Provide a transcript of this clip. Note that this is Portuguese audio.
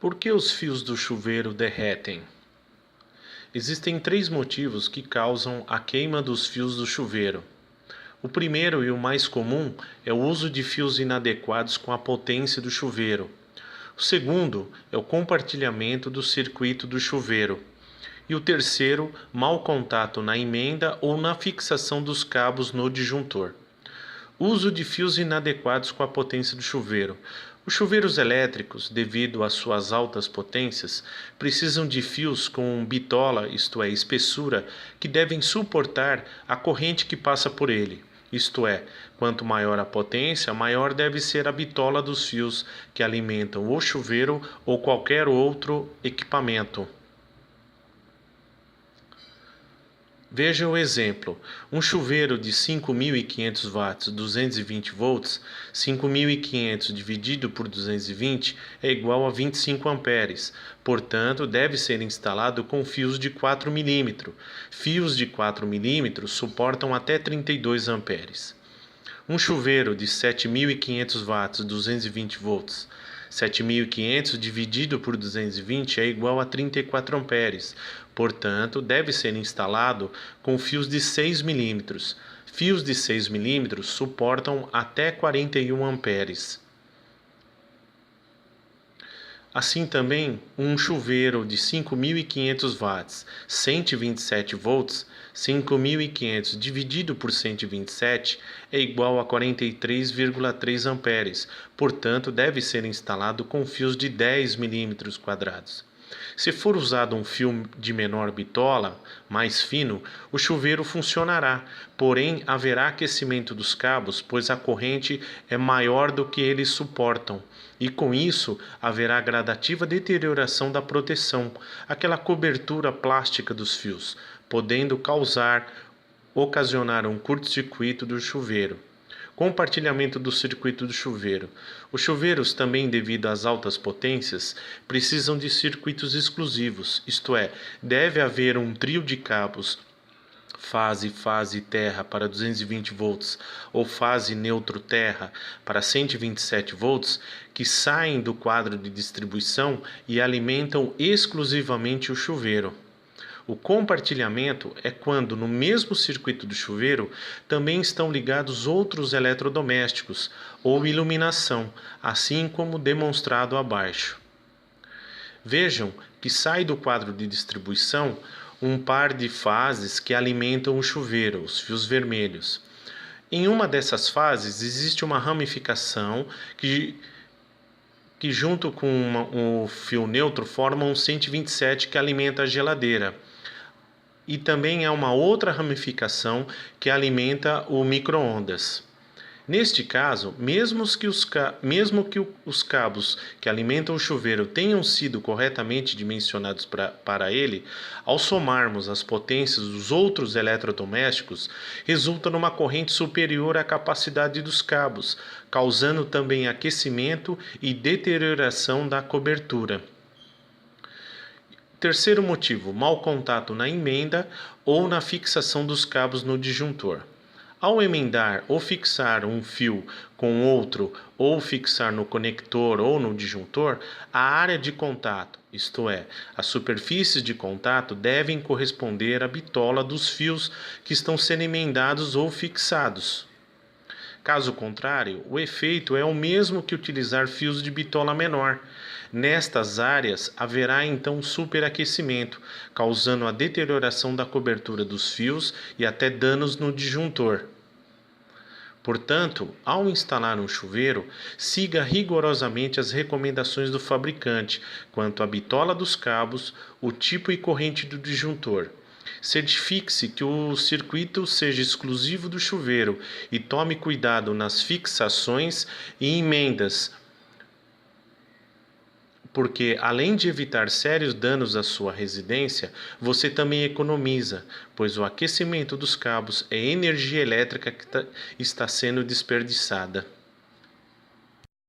Por que os fios do chuveiro derretem? Existem 3 motivos que causam a queima dos fios do chuveiro. O primeiro e o mais comum é o uso de fios inadequados com a potência do chuveiro. O segundo é o compartilhamento do circuito do chuveiro. E o terceiro, mau contato na emenda ou na fixação dos cabos no disjuntor. Uso de fios inadequados com a potência do chuveiro. Os chuveiros elétricos, devido às suas altas potências, precisam de fios com bitola, isto é, espessura, que devem suportar a corrente que passa por ele. Isto é, quanto maior a potência, maior deve ser a bitola dos fios que alimentam o chuveiro ou qualquer outro equipamento. Veja o exemplo. Um chuveiro de 5.500 watts, 220 volts, 5.500 dividido por 220 é igual a 25 amperes. Portanto, deve ser instalado com fios de 4 mm. Fios de 4 mm suportam até 32 amperes. Um chuveiro de 7.500 watts, 220 volts, 7.500 dividido por 220 é igual a 34 amperes. Portanto, deve ser instalado com fios de 6 mm. Fios de 6 mm suportam até 41 amperes. Assim também, um chuveiro de 5.500 watts, 127 volts, 5.500 dividido por 127 é igual a 43,3 amperes. Portanto, deve ser instalado com fios de 10 milímetros quadrados. Se for usado um fio de menor bitola, mais fino, o chuveiro funcionará, porém haverá aquecimento dos cabos, pois a corrente é maior do que eles suportam, e com isso haverá gradativa deterioração da proteção, aquela cobertura plástica dos fios, podendo ocasionar um curto-circuito do chuveiro. Compartilhamento do circuito do chuveiro. Os chuveiros, também devido às altas potências, precisam de circuitos exclusivos, isto é, deve haver um trio de cabos fase terra para 220 volts ou fase neutro terra para 127 volts que saem do quadro de distribuição e alimentam exclusivamente o chuveiro. O compartilhamento é quando no mesmo circuito do chuveiro também estão ligados outros eletrodomésticos ou iluminação, assim como demonstrado abaixo. Vejam que sai do quadro de distribuição um par de fases que alimentam o chuveiro, os fios vermelhos. Em uma dessas fases existe uma ramificação que junto com o fio neutro forma um 127 que alimenta a geladeira. E também há uma outra ramificação que alimenta o micro-ondas. Neste caso, mesmo que os cabos que alimentam o chuveiro tenham sido corretamente dimensionados para ele, ao somarmos as potências dos outros eletrodomésticos, resulta numa corrente superior à capacidade dos cabos, causando também aquecimento e deterioração da cobertura. Terceiro motivo, mau contato na emenda ou na fixação dos cabos no disjuntor. Ao emendar ou fixar um fio com outro ou fixar no conector ou no disjuntor, a área de contato, isto é, as superfícies de contato devem corresponder à bitola dos fios que estão sendo emendados ou fixados. Caso contrário, o efeito é o mesmo que utilizar fios de bitola menor. Nestas áreas haverá então superaquecimento, causando a deterioração da cobertura dos fios e até danos no disjuntor. Portanto, ao instalar um chuveiro, siga rigorosamente as recomendações do fabricante quanto à bitola dos cabos, o tipo e corrente do disjuntor. Certifique-se que o circuito seja exclusivo do chuveiro e tome cuidado nas fixações e emendas, porque além de evitar sérios danos à sua residência, você também economiza, pois o aquecimento dos cabos é energia elétrica que está sendo desperdiçada.